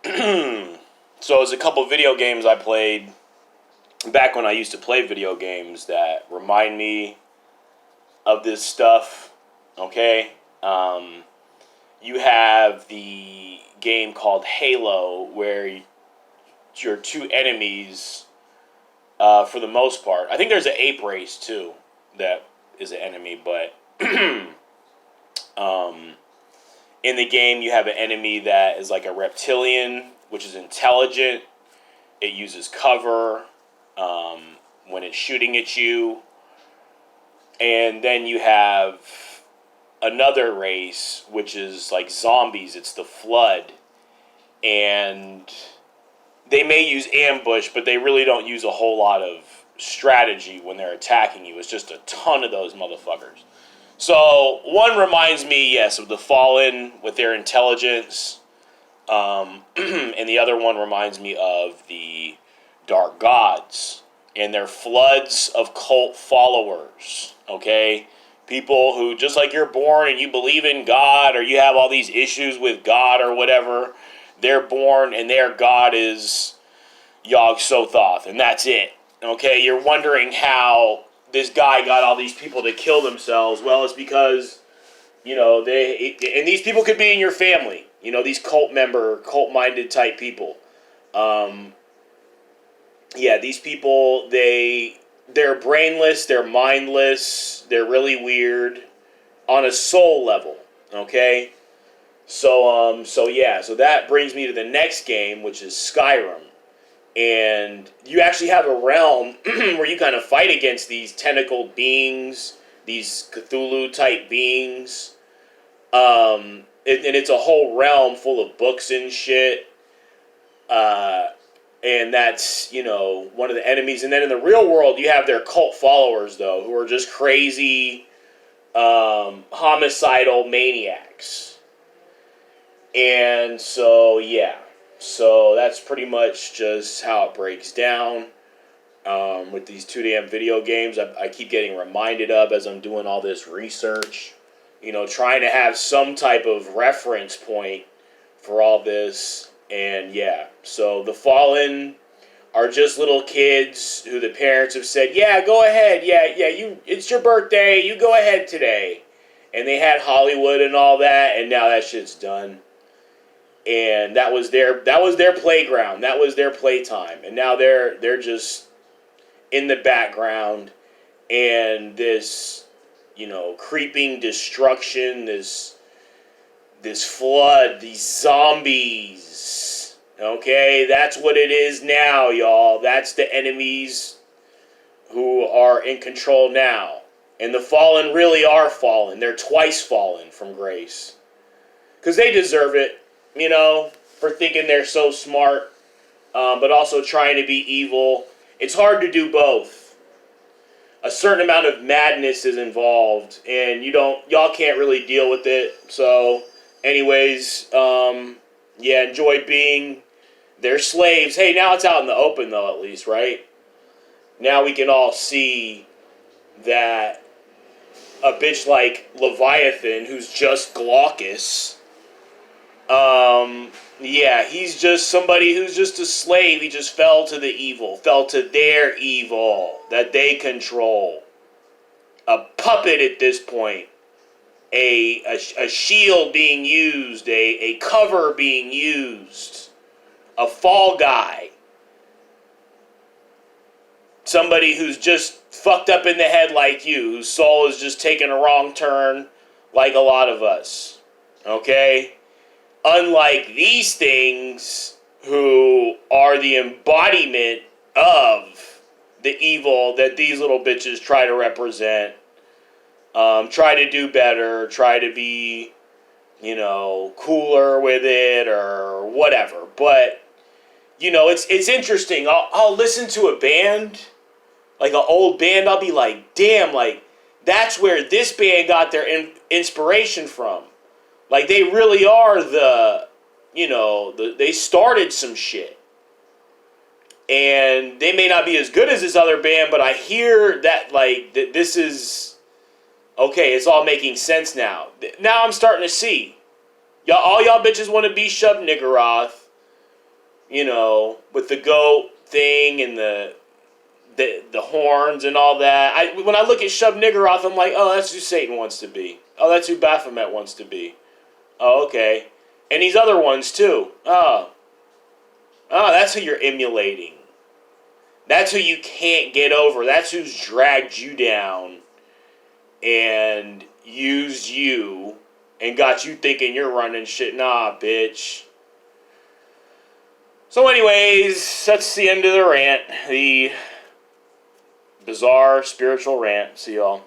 So there's a couple video games I played back when I used to play video games that remind me of this stuff. Okay, you have the game called Halo, where your two enemies, for the most part. I think there's an ape race too that is an enemy, but um, in the game you have an enemy that is like a reptilian, which is intelligent. It uses cover when it's shooting at you. And then you have another race, which is like zombies. It's the Flood. And they may use ambush, but they really don't use a whole lot of strategy when they're attacking you. It's just a ton of those motherfuckers. So one reminds me, yes, of the Fallen with their intelligence. And the other one reminds me of the Dark Gods and their floods of cult followers, okay? People who, just like you're born and you believe in God, or you have all these issues with God or whatever, they're born and their God is Yog Sothoth, and that's it, okay? You're wondering how this guy got all these people to kill themselves. Well, it's because, and these people could be in your family, these cult-minded type people. These people, they're brainless, they're mindless, they're really weird on a soul level, okay? So that brings me to the next game, which is Skyrim. And you actually have a realm where you kind of fight against these tentacled beings, these Cthulhu-type beings. And it's a whole realm full of books and shit. And that's, one of the enemies. And then in the real world, you have their cult followers, though, who are just crazy, homicidal maniacs. And so, yeah. So that's pretty much just how it breaks down with these two damn video games. I keep getting reminded of as I'm doing all this research. Trying to have some type of reference point for all this. And yeah, so the Fallen are just little kids who the parents have said, yeah, go ahead. Yeah, it's your birthday. You go ahead today. And they had Hollywood and all that, and now that shit's done. And that was their playground. That was their playtime. And now they're just in the background, and this, creeping destruction, this flood, these zombies. Okay, that's what it is now, y'all. That's the enemies who are in control now. And the Fallen really are fallen. They're twice fallen from grace. Because they deserve it, for thinking they're so smart, but also trying to be evil. It's hard to do both. A certain amount of madness is involved, and y'all can't really deal with it. So, anyways, enjoy being their slaves. Hey, now it's out in the open, though, at least, right? Now we can all see that a bitch like Leviathan, who's just Glaucus, he's just somebody who's just a slave. He just fell to their evil that they control. A puppet at this point. A shield being used, a cover being used, a fall guy. Somebody who's just fucked up in the head like you, whose soul is just taking a wrong turn like a lot of us. Okay? Unlike these things, who are the embodiment of the evil that these little bitches try to represent. Try to do better, try to be, cooler with it or whatever. But, it's interesting. I'll listen to a band, like an old band. I'll be like, damn, like, that's where this band got their inspiration from. Like, they really are they started some shit. And they may not be as good as this other band, but I hear that, like, that this is, okay, it's all making sense now. Now I'm starting to see. All y'all bitches want to be Shub Niggeroth. you know, with the goat thing and the horns and all that. When I look at Shub Niggurath, I'm like, oh, that's who Satan wants to be. Oh, that's who Baphomet wants to be. Oh, okay. And these other ones too. Oh, that's who you're emulating. That's who you can't get over. That's who's dragged you down and used you and got you thinking you're running shit. Nah, bitch. So anyways, that's the end of the rant. The bizarre spiritual rant. See y'all.